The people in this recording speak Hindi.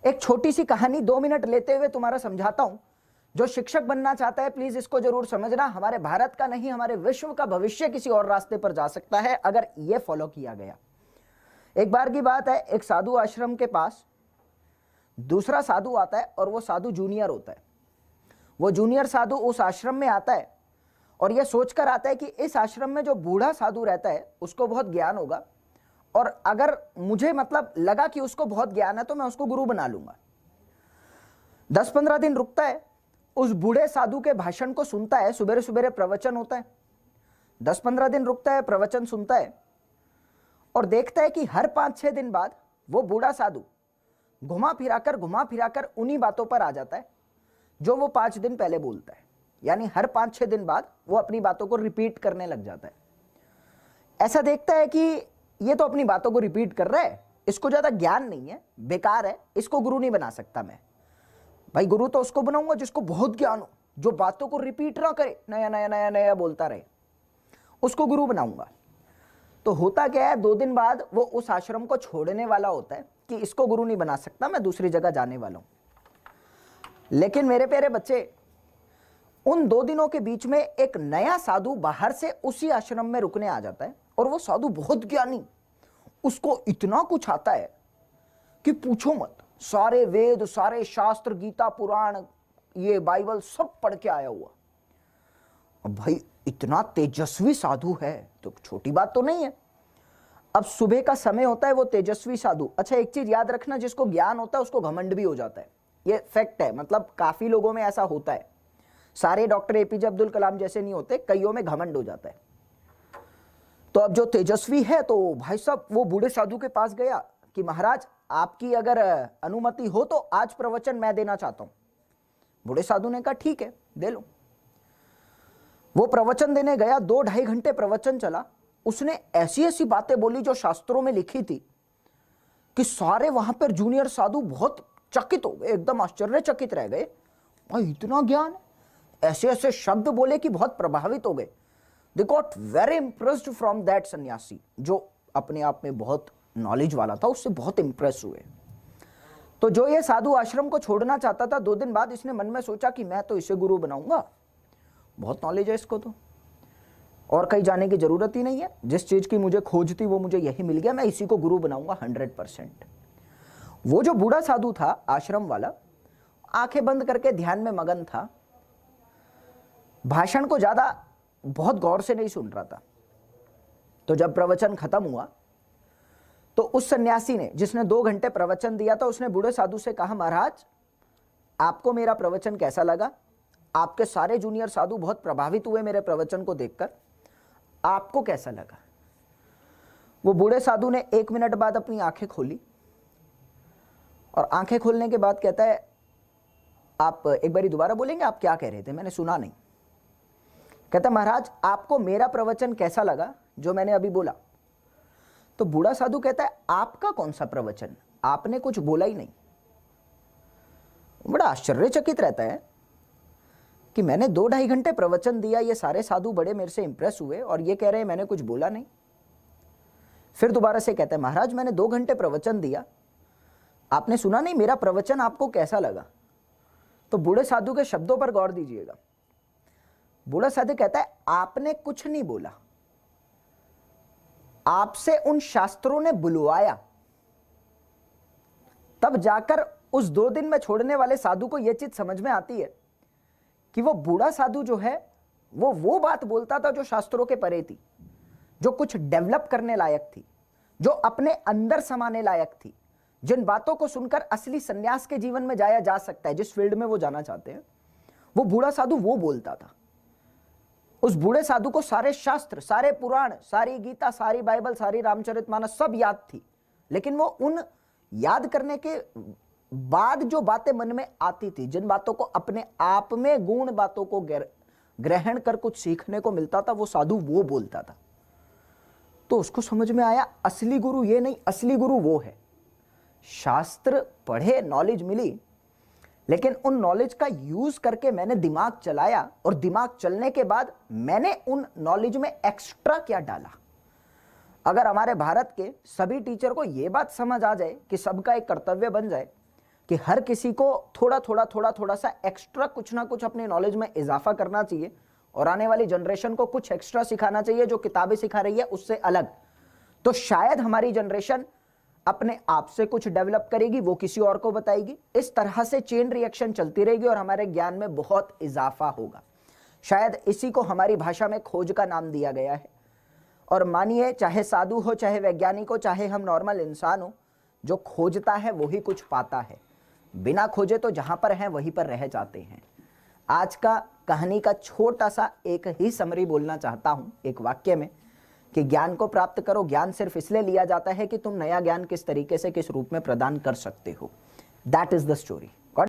एक छोटी सी कहानी 2 मिनट लेते हुए तुम्हारा समझाता हूं। जो शिक्षक बनना चाहता है प्लीज इसको जरूर समझना, हमारे भारत का नहीं हमारे विश्व का भविष्य किसी और रास्ते पर जा सकता है अगर यह फॉलो किया गया। एक बार की बात है, एक साधु आश्रम के पास दूसरा साधु आता है और वो साधु जूनियर होता है। वो जूनियर साधु उस आश्रम में आता है और यह सोचकर आता है कि इस आश्रम में जो बूढ़ा साधु रहता है उसको बहुत ज्ञान होगा और अगर मुझे मतलब लगा कि उसको बहुत ज्ञान है तो मैं उसको गुरु बना लूंगा। 10-15 दिन रुकता है, उस बूढ़े साधु के भाषण को सुनता है। सुबह सुबह प्रवचन होता है। 10-15 दिन रुकता है, प्रवचन सुनता है और देखता है कि हर 5-6 दिन बाद वो बूढ़ा साधु घुमा फिराकर उन्हीं बातों पर आ जाता है जो वो 5 दिन पहले बोलता है। यानी हर 5-6 दिन बाद वो अपनी बातों को रिपीट करने लग जाता है। ऐसा देखता है कि ये तो अपनी बातों को रिपीट कर रहा है, इसको ज्यादा ज्ञान नहीं है, बेकार है, इसको गुरु नहीं बना सकता मैं। भाई गुरु तो उसको बनाऊंगा जिसको बहुत ज्ञान हो, जो बातों को रिपीट ना करे, नया नया नया नया बोलता रहे, उसको गुरु बनाऊंगा। तो होता क्या है, 2 दिन बाद वो उस आश्रम को छोड़ने वाला होता है कि इसको गुरु नहीं बना सकता, मैं दूसरी जगह जाने वाला हूं। लेकिन मेरे प्यारे बच्चे, उन 2 दिनों के बीच में एक नया साधु बाहर से उसी आश्रम में रुकने आ जाता है और वो साधु बहुत ज्ञानी, उसको इतना कुछ आता है कि पूछो मत। सारे वेद, सारे शास्त्र, गीता, पुराण, ये बाइबल सब पढ़ के आया हुआ। अब भाई इतना तेजस्वी साधु है तो छोटी बात तो नहीं है। अब सुबह का समय होता है, वो तेजस्वी साधु, अच्छा एक चीज याद रखना, जिसको ज्ञान होता है उसको घमंड भी हो जाता है। ये फैक्ट है, मतलब काफी लोगों में ऐसा होता है। सारे डॉक्टर एपीजे अब्दुल कलाम जैसे नहीं होते, कईयों में घमंड हो जाता है। तो अब जो तेजस्वी है, तो भाई साहब वो बूढ़े साधु के पास गया कि महाराज आपकी अगर अनुमति हो तो आज प्रवचन मैं देना चाहता हूं। बूढ़े साधु ने कहा ठीक है, दे लो। वो प्रवचन देने गया, 2-2.5 घंटे प्रवचन चला। उसने ऐसी ऐसी बातें बोली जो शास्त्रों में लिखी थी कि सारे वहां पर जूनियर साधु बहुत चकित हो गए, एकदम आश्चर्यचकित रह गए। भाई इतना ज्ञान, ऐसे ऐसे शब्द बोले कि बहुत प्रभावित हो गए। They got very impressed from that सन्यासी, जो अपने आप में बहुत नॉलेज वाला था, उससे बहुत इंप्रेस हुए। तो जो ये साधु आश्रम को छोड़ना चाहता था, 2 दिन बाद इसने मन में सोचा कि मैं तो इसे गुरु बनाऊंगा, बहुत नॉलेज है इसको, तो और कहीं जाने की जरूरत ही नहीं है, जिस चीज की मुझे खोज थी वो मुझे यही मिल गया, मैं इसी को गुरु बनाऊंगा 100%। वो जो बूढ़ा साधु था आश्रम वाला, आंखें बंद करके ध्यान में मगन था, भाषण को ज्यादा बहुत गौर से नहीं सुन रहा था। तो जब प्रवचन खत्म हुआ तो उस सन्यासी ने, जिसने 2 घंटे प्रवचन दिया था, उसने बूढ़े साधु से कहा, महाराज आपको मेरा प्रवचन कैसा लगा? आपके सारे जूनियर साधु बहुत प्रभावित हुए मेरे प्रवचन को देखकर, आपको कैसा लगा? वो बूढ़े साधु ने 1 मिनट बाद अपनी आंखें खोली और आंखें खोलने के बाद कहता है, आप एक बारी दोबारा बोलेंगे, आप क्या कह रहे थे, मैंने सुना नहीं। कहता महाराज आपको मेरा प्रवचन कैसा लगा जो मैंने अभी बोला? तो बूढ़ा साधु कहता है, आपका कौन सा प्रवचन, आपने कुछ बोला ही नहीं। बड़ा आश्चर्यचकित रहता है कि मैंने 2-2.5 घंटे प्रवचन दिया, ये सारे साधु बड़े मेरे से इंप्रेस हुए और ये कह रहे हैं मैंने कुछ बोला नहीं। फिर दोबारा से कहता है, महाराज मैंने 2 घंटे प्रवचन दिया, आपने सुना नहीं, मेरा प्रवचन आपको कैसा लगा? तो बूढ़े साधु के शब्दों पर गौर दीजिएगा। बूढ़ा साधु कहता है, आपने कुछ नहीं बोला, आपसे उन शास्त्रों ने बुलवाया। तब जाकर उस 2 दिन में छोड़ने वाले साधु को यह चीज समझ में आती है कि वो बूढ़ा साधु जो है वो बात बोलता था जो शास्त्रों के परे थी, जो कुछ डेवलप करने लायक थी, जो अपने अंदर समाने लायक थी, जिन बातों को सुनकर असली सन्यास के जीवन में जाया जा सकता है, जिस फील्ड में वो जाना चाहते हैं, वो बूढ़ा साधु वो बोलता था। उस बूढ़े साधु को सारे शास्त्र, सारे पुराण, सारी गीता, सारी बाइबल, सारी रामचरितमानस सब याद थी, लेकिन वो उन याद करने के बाद जो बातें मन में आती थी, जिन बातों को अपने आप में गूढ़ बातों को ग्रहण कर कुछ सीखने को मिलता था, वो साधु वो बोलता था। तो उसको समझ में आया, असली गुरु ये नहीं, असली गुरु वो है। शास्त्र पढ़े, नॉलेज मिली, लेकिन उन नॉलेज का यूज करके मैंने दिमाग चलाया और दिमाग चलने के बाद मैंने उन नॉलेज में एक्स्ट्रा क्या डाला। अगर हमारे भारत के सभी टीचर को यह बात समझ आ जाए कि सबका एक कर्तव्य बन जाए कि हर किसी को थोड़ा सा एक्स्ट्रा कुछ ना कुछ अपनी नॉलेज में इजाफा करना चाहिए और आने वाली जनरेशन को कुछ एक्स्ट्रा सिखाना चाहिए जो किताबें सिखा रही है उससे अलग। तो शायद हमारी जनरेशन अपने आप से कुछ डेवलप करेगी, वो किसी और को बताएगी, इस तरह से चेन रिएक्शन चलती रहेगी और हमारे ज्ञान में बहुत इजाफा होगा। शायद इसी को हमारी भाषा में खोज का नाम दिया गया है। और मानिए, चाहे साधु हो, चाहे वैज्ञानिक हो, चाहे हम नॉर्मल इंसान हो, जो खोजता है वही कुछ पाता है। बिना खोजे तो जहां पर हैं वहीं पर रह जाते हैं। आज का कहानी का छोटा सा एक ही समरी बोलना चाहता हूं एक वाक्य में कि ज्ञान को प्राप्त करो। ज्ञान सिर्फ इसलिए लिया जाता है कि तुम नया ज्ञान किस तरीके से, किस रूप में प्रदान कर सकते हो। That is the story.